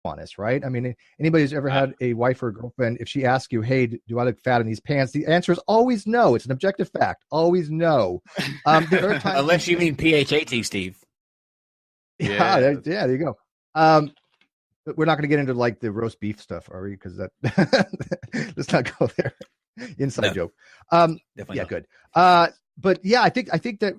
honest, right? I mean, anybody who's ever had a wife or girlfriend, if she asks you, hey, do I look fat in these pants? The answer is always no. It's an objective fact. Always no. There are times unless you mean PHAT, Steve. Yeah, there you go. But we're not going to get into like the roast beef stuff, are we? Because that let's not go there. Inside joke. Definitely not. Good. But yeah, I think that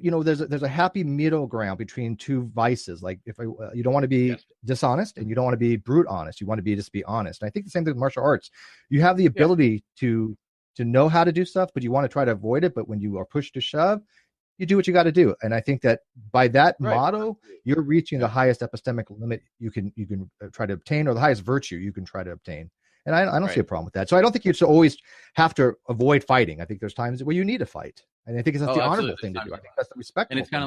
there's a happy middle ground between two vices. Like you don't want to be dishonest and you don't want to be brute honest. You want to be just be honest. And I think the same thing with martial arts. You have the ability to know how to do stuff, but you want to try to avoid it. But when you are pushed to shove, you do what you got to do. And I think that by that motto, you're reaching the highest epistemic limit you can try to obtain, or the highest virtue you can try to obtain. And I don't see a problem with that. So I don't think you should always have to avoid fighting. I think there's times where you need to fight. And I think that's the honorable thing to do. I think that's the respectful. And it's kind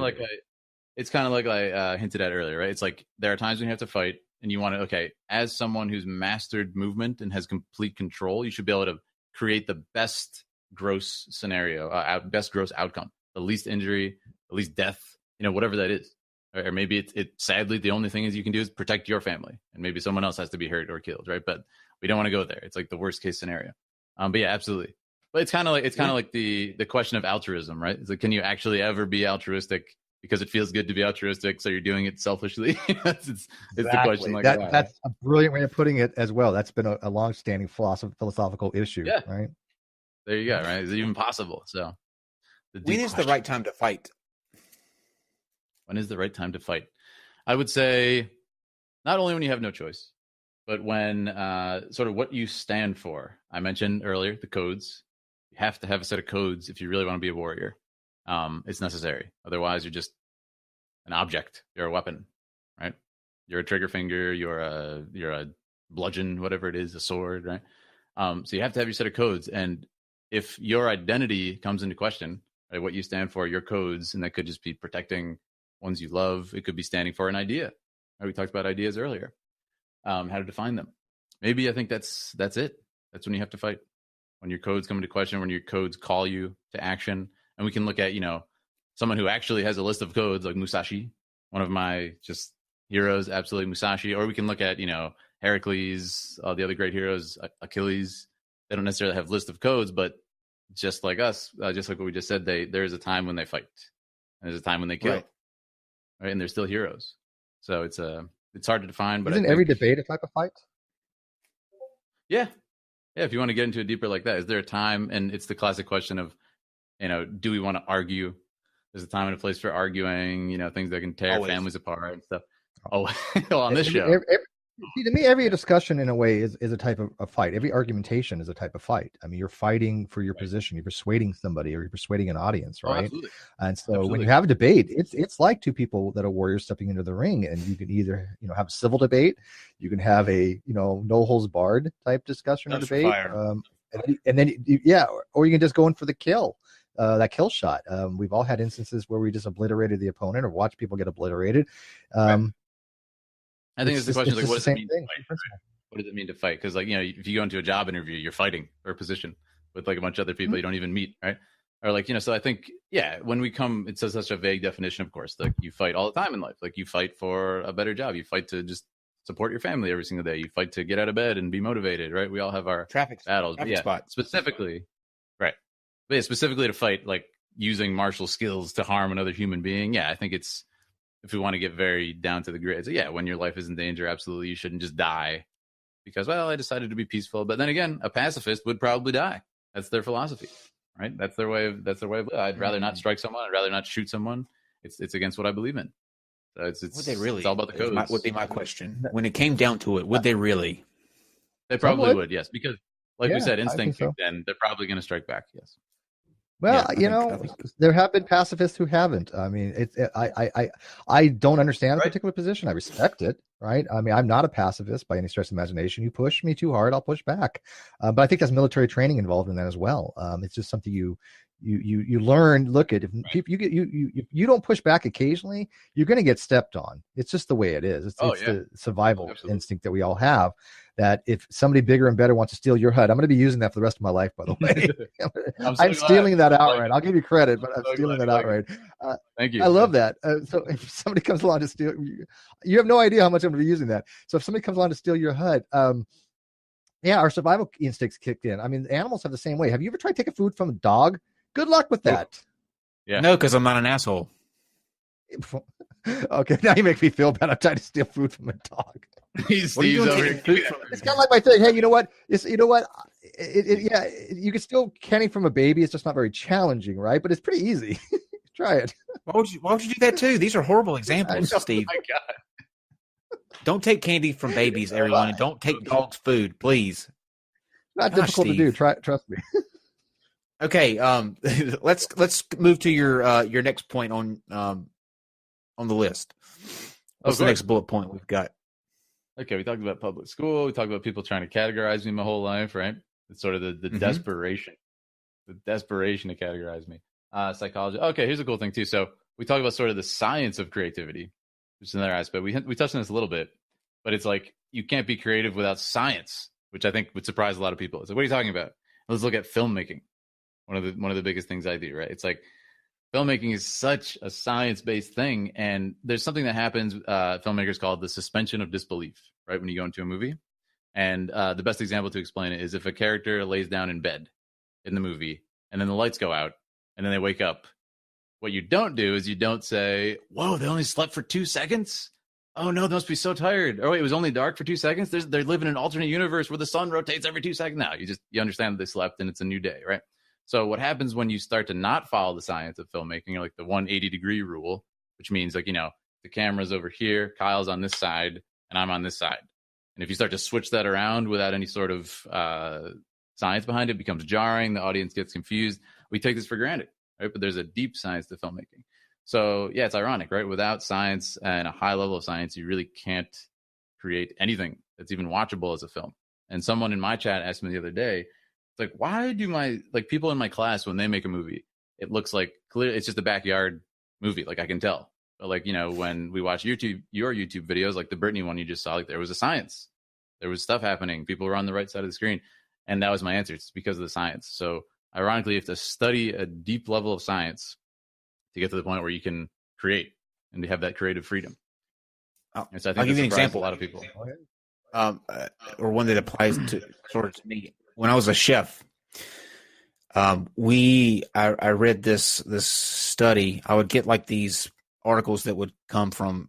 of like I hinted at earlier, right? It's like there are times when you have to fight and you want to, as someone who's mastered movement and has complete control, you should be able to create the best gross scenario, best gross outcome, the least injury, the least death, whatever that is. Or maybe it's sadly the only thing is you can do is protect your family, and maybe someone else has to be hurt or killed, right? But we don't want to go there. It's like the worst case scenario. But yeah, absolutely. But it's kind of like the question of altruism, right? It's like, can you actually ever be altruistic because it feels good to be altruistic, so you're doing it selfishly? It's the question. Like that's a brilliant way of putting it as well. That's been a long-standing philosophical issue, right? There you go. Right? Is it even possible? So, when is the right time to fight? When is the right time to fight? I would say not only when you have no choice, but when sort of what you stand for. I mentioned earlier the codes. You have to have a set of codes if you really want to be a warrior. It's necessary. Otherwise, you're just an object. You're a weapon, right? You're a trigger finger. You're a bludgeon, whatever it is, a sword, right? So you have to have your set of codes. And if your identity comes into question, right, what you stand for, your codes, and that could just be protecting ones you love. It could be standing for an idea. Right? We talked about ideas earlier. How to define them. Maybe I think that's it. That's when you have to fight. When your codes come into question, when your codes call you to action. And we can look at, someone who actually has a list of codes, like Musashi, one of my just heroes, absolutely Musashi. Or we can look at, Heracles, all the other great heroes, Achilles. They don't necessarily have list of codes, but just like us, just like what we just said, there is a time when they fight. And there's a time when they kill. Right? And they're still heroes. So it's hard to define. But isn't every debate a type of fight? Yeah. Yeah, if you want to get into it deeper like that, is there a time? And it's the classic question of, do we want to argue? There's a time and a place for arguing, things that can tear families apart and stuff. Oh, on this show. To me, every discussion in a way is a type of a fight. Every argumentation is a type of fight. I mean, you're fighting for your position. You're persuading somebody, or you're persuading an audience, right? And so when you have a debate, it's like two people that are warriors stepping into the ring, and you can either have a civil debate, you can have a no holds barred type discussion or debate, and then or you can just go in for the kill. That kill shot. We've all had instances where we just obliterated the opponent or watched people get obliterated. I think it's the question like, what does it mean to fight? What does it mean to fight? Because if you go into a job interview, you're fighting for a position with like a bunch of other people you don't even meet, right? Or like, so I think, when we come, it's such a vague definition, of course, like you fight all the time in life. Like you fight for a better job. You fight to just support your family every single day. You fight to get out of bed and be motivated, right? We all have our battles. Spot. Specifically, right. But specifically to fight, like using martial skills to harm another human being. Yeah, I think it's, if we want to get very down to the grid, so when your life is in danger, absolutely, you shouldn't just die because, I decided to be peaceful. But then again, a pacifist would probably die. That's their philosophy, right? That's their way of I'd rather not strike someone. I'd rather not shoot someone. It's against what I believe in. So would they really? It's all about the codes. Would be my question. When it came down to it, would they really? They probably would, yes. Because, like we said, instinct, then they're probably going to strike back, yes. Well, there have been pacifists who haven't. I mean, I don't understand a particular position. I respect it, right? I mean, I'm not a pacifist by any stretch of imagination. You push me too hard, I'll push back. But I think there's military training involved in that as well. It's just something you you learn. Look at if people you don't push back occasionally, you're going to get stepped on. It's just the way it is. It's the survival instinct that we all have. That if somebody bigger and better wants to steal your HUD, I'm going to be using that for the rest of my life. By the way, I'm stealing that outright. I'll give you credit, but I'm stealing that outright. Thank you. I love that. So if somebody comes along to steal, you have no idea how much I'm going to be using that. So if somebody comes along to steal your HUD, our survival instincts kicked in. I mean, animals have the same way. Have you ever tried taking food from a dog? Good luck with that. Yeah. No, because I'm not an asshole. Okay, now you make me feel bad. I'm trying to steal food from a dog. Steve's over here. It's kind of like my thing. Hey, you know what? You can still canning from a baby. It's just not very challenging, right? But it's pretty easy. Try it. Why would you do that too? These are horrible examples, Steve. Oh my God. Don't take candy from babies, everyone, and don't take dogs' food, please. Not difficult to do. Trust me. Okay, let's move to your next point on the list. What's the next bullet point we've got? Okay, we talked about public school. We talked about people trying to categorize me my whole life, right? It's sort of the desperation to categorize me. Psychology. Okay, here's a cool thing too. So we talk about sort of the science of creativity, which is another aspect. We touched on this a little bit, but it's like you can't be creative without science, which I think would surprise a lot of people. It's like, what are you talking about? Let's look at filmmaking. One of the biggest things I do, right? It's like filmmaking is such a science-based thing, and there's something that happens. Filmmakers call it the suspension of disbelief, right? When you go into a movie, and the best example to explain it is if a character lays down in bed in the movie, and then the lights go out, and then they wake up. What you don't do is you don't say, "Whoa, they only slept for 2 seconds. Oh no, they must be so tired. Oh wait, it was only dark for 2 seconds. They live in an alternate universe where the sun rotates every 2 seconds." Now you understand that they slept and it's a new day, right? So what happens when you start to not follow the science of filmmaking, or like the 180-degree rule, which means like, the camera's over here, Kyle's on this side, and I'm on this side. And if you start to switch that around without any sort of science behind it, becomes jarring. The audience gets confused. We take this for granted, right? But there's a deep science to filmmaking. So yeah, it's ironic, right? Without science and a high level of science, you really can't create anything that's even watchable as a film. And someone in my chat asked me the other day, it's like, why do people in my class, when they make a movie, it looks like clearly it's just a backyard movie. Like I can tell. But like, when we watch your YouTube videos, like the Britney one you just saw, like there was a science. There was stuff happening. People were on the right side of the screen. And that was my answer. It's because of the science. So ironically, you have to study a deep level of science to get to the point where you can create and to have that creative freedom. And so I think I'll give you an example. A lot of people. Or one that applies to me. When I was a chef, I read this study. I would get like these articles that would come from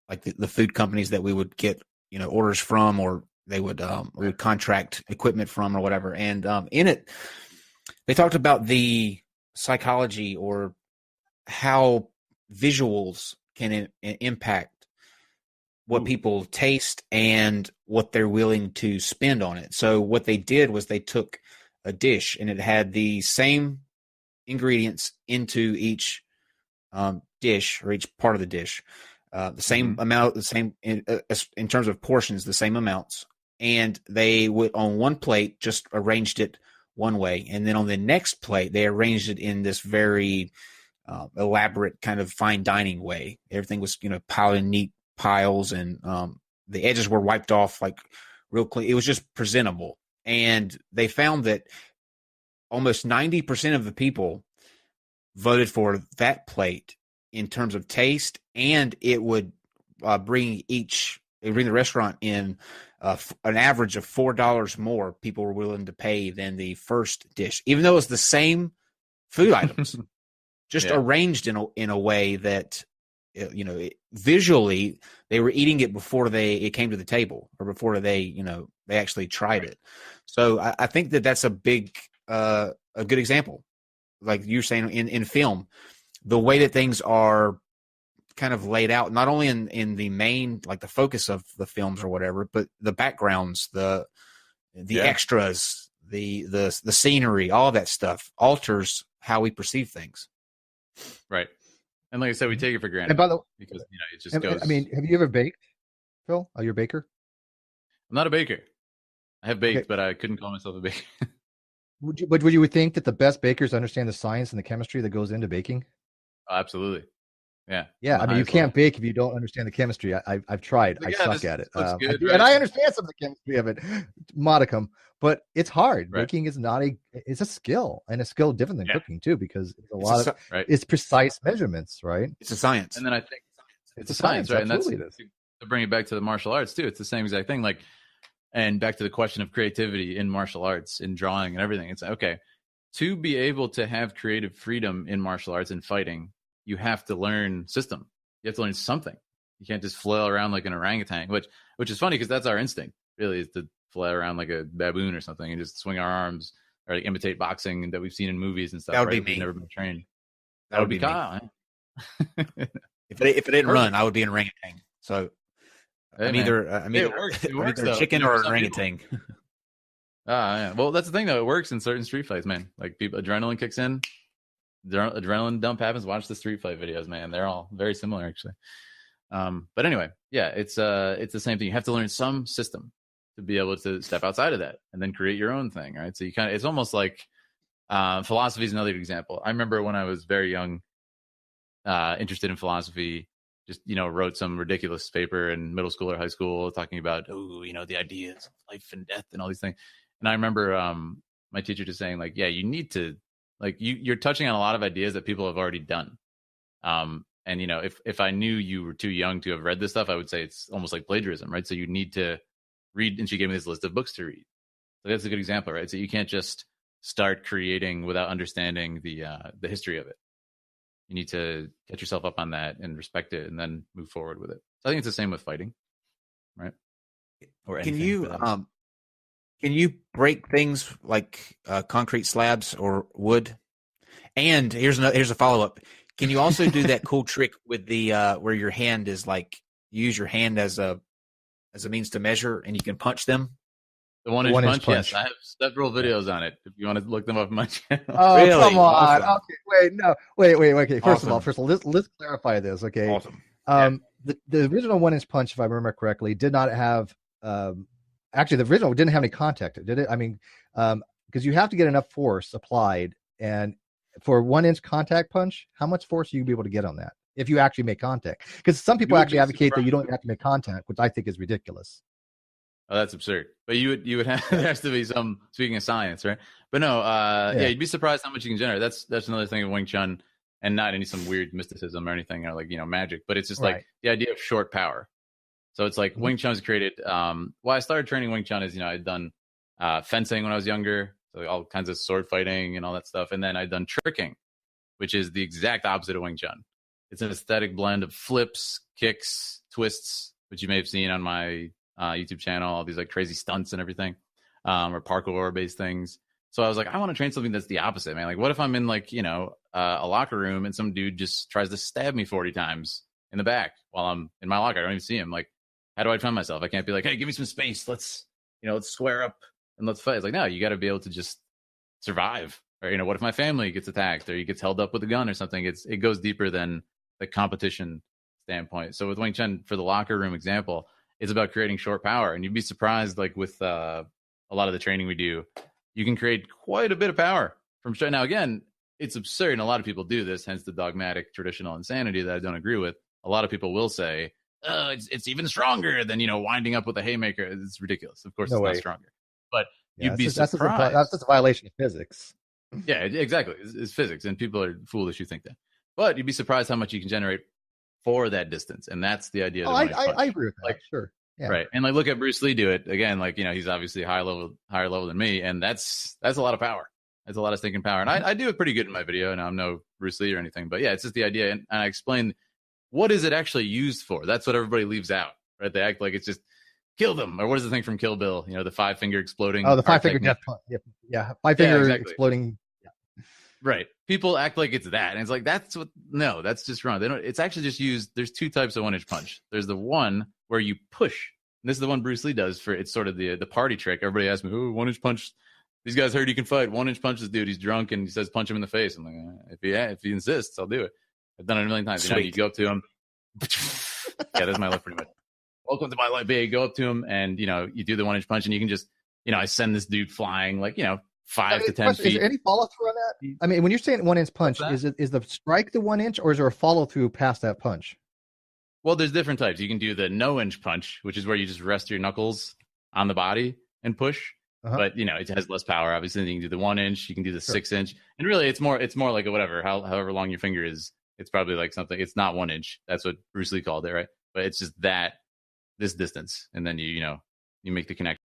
like the food companies that we would get orders from, or they would we would contract equipment from or whatever. And in it, they talked about the psychology or how visuals can impact what people taste and what they're willing to spend on it. So what they did was they took a dish and it had the same ingredients into each dish, or each part of the dish, the same amount, the same in terms of portions, the same amounts. And they would, on one plate, just arranged it one way. And then on the next plate, they arranged it in this very elaborate kind of fine dining way. Everything was, piled in neat piles, and the edges were wiped off like real clean. It was just presentable. And they found that almost 90% of the people voted for that plate in terms of taste, and it would bring the restaurant in an average of $4 more people were willing to pay than the first dish, even though it was the same food items, just arranged in a way that visually they were eating it before it came to the table, or before they actually tried it. So I think that's a good example, like you're saying in film, the way that things are kind of laid out, not only in the main, like the focus of the films or whatever, but the backgrounds, the extras, the scenery, all of that stuff alters how we perceive things. Right. And like I said, we take it for granted. And by the way, because it just goes. I mean, have you ever baked, Phil? Are you a baker? I'm not a baker. I have baked, but I couldn't call myself a baker. would you think that the best bakers understand the science and the chemistry that goes into baking? Oh, absolutely. Yeah. Yeah, I mean, you can't bake if you don't understand the chemistry. I've tried. I suck at it. Looks good, and I understand some of the chemistry of it, modicum, but it's hard. Right. Baking is it's a skill, and a skill different than cooking too, because it's precise measurements, right? It's a science. And then I think it's a science, right? Absolutely. And that's to bring it back to the martial arts too. It's the same exact thing. Like, and back to the question of creativity in martial arts, in drawing and everything. It's okay to be able to have creative freedom in martial arts and fighting. You have to learn system. You have to learn something. You can't just flail around like an orangutan, which is funny because that's our instinct, really, is to flail around like a baboon or something and just swing our arms or like imitate boxing that we've seen in movies and stuff. That would be We've me. never been trained. That would be Kyle. If it didn't run, I would be an orangutan. So I'm either it works a chicken or an orangutan. Yeah. Well, that's the thing though. It works in certain street fights, man. Like adrenaline kicks in. Adrenaline dump happens. Watch the street fight videos, man. They're all very similar, actually. But anyway, yeah, it's the same thing. You have to learn some system to be able to step outside of that and then create your own thing, right? So it's almost like philosophy is another example. I remember when I was very young, interested in philosophy, just wrote some ridiculous paper in middle school or high school talking about the ideas of life and death and all these things. And I remember my teacher just saying, like, yeah, you need to. Like you're touching on a lot of ideas that people have already done. And if I knew you were too young to have read this stuff, I would say it's almost like plagiarism, right? So you need to read. And she gave me this list of books to read. So that's a good example, right? So you can't just start creating without understanding the history of it. You need to get yourself up on that and respect it, and then move forward with it. So I think it's the same with fighting, right? Or Can you break things like concrete slabs or wood? And here's a follow up. Can you also do that cool trick with the where your hand is like you use your hand as a means to measure and you can punch them? The one inch punch. Yes, I have several videos on it. If you want to look them up on my channel. Oh, really? Come on. Awesome. Okay, wait. Okay, first Awesome. of all, let's clarify this. Okay. Awesome. The original 1-inch punch, if I remember correctly, did not have. Actually, the original didn't have any contact, did it? I mean, because you have to get enough force applied, and for a 1-inch contact punch, how much force are you be able to get on that if you actually make contact? Because some people actually advocate that you don't have to make contact, which I think is ridiculous. Oh, that's absurd. But you would have there has to be some, speaking of science, right? But no, you'd be surprised how much you can generate. That's another thing of Wing Chun, and not any some weird mysticism or anything or like magic, but it's just like the idea of short power. So it's like Wing Chun was created. I started training Wing Chun is, I'd done fencing when I was younger, so all kinds of sword fighting and all that stuff. And then I'd done tricking, which is the exact opposite of Wing Chun. It's an aesthetic blend of flips, kicks, twists, which you may have seen on my YouTube channel, all these like crazy stunts and everything, or parkour based things. So I was like, I want to train something that's the opposite, man. Like, what if I'm in like, a locker room and some dude just tries to stab me 40 times in the back while I'm in my locker? I don't even see him. Like, how do I defend myself? I can't be like, hey, give me some space. Let's square up and let's fight. It's like, no, you got to be able to just survive. Or, what if my family gets attacked or he gets held up with a gun or something? It goes deeper than the competition standpoint. So with Wing Chun, for the locker room example, it's about creating short power. And you'd be surprised, like with a lot of the training we do, you can create quite a bit of power from straight. Now, again, it's absurd. And a lot of people do this, hence the dogmatic traditional insanity that I don't agree with. A lot of people will say, it's even stronger than, winding up with a haymaker. It's ridiculous. Of course, it's not stronger. But you'd be surprised. That's just a violation of physics. Yeah, exactly. It's physics, and people are foolish who think that. But you'd be surprised how much you can generate for that distance, and that's the idea. I agree with that. Like, sure. Yeah. Right. And like, look at Bruce Lee do it again. Like, he's obviously higher level than me, and that's a lot of power. That's a lot of stinking power. And I do it pretty good in my video, and I'm no Bruce Lee or anything, but yeah, it's just the idea. And I explain what is it actually used for. That's what everybody leaves out, right? They act like it's just kill them, or what is the thing from Kill Bill? The 5-finger exploding. Oh, the 5-finger death punch. Yeah, 5-finger exploding. Yeah. Right. People act like it's that, and it's like that's just wrong. They don't. It's actually just used. There's two types of 1-inch punch. There's the one where you push. And this is the one Bruce Lee does for. It's sort of the party trick. Everybody asks me, "Oh, 1-inch punch." These guys heard you can fight. 1-inch punch this dude. He's drunk and he says, "Punch him in the face." I'm like, if he insists, I'll do it. I've done it a million times. You go up to him. Yeah, that's my life pretty much. Welcome to my life, babe. Go up to him and you do the 1-inch punch, and you can just I send this dude flying like 5 to 10 feet. Is there any follow through on that? I mean, when you're saying 1 inch punch, is the strike the 1 inch, or is there a follow through past that punch? Well, there's different types. You can do the no inch punch, which is where you just rest your knuckles on the body and push. But it has less power. Obviously, you can do the 1 inch. You can do the 6 inch, and really, it's more like a whatever. However long your finger is, it's probably like something. It's not 1 inch. That's what Bruce Lee called it, right? But it's just this distance, and then you make the connection.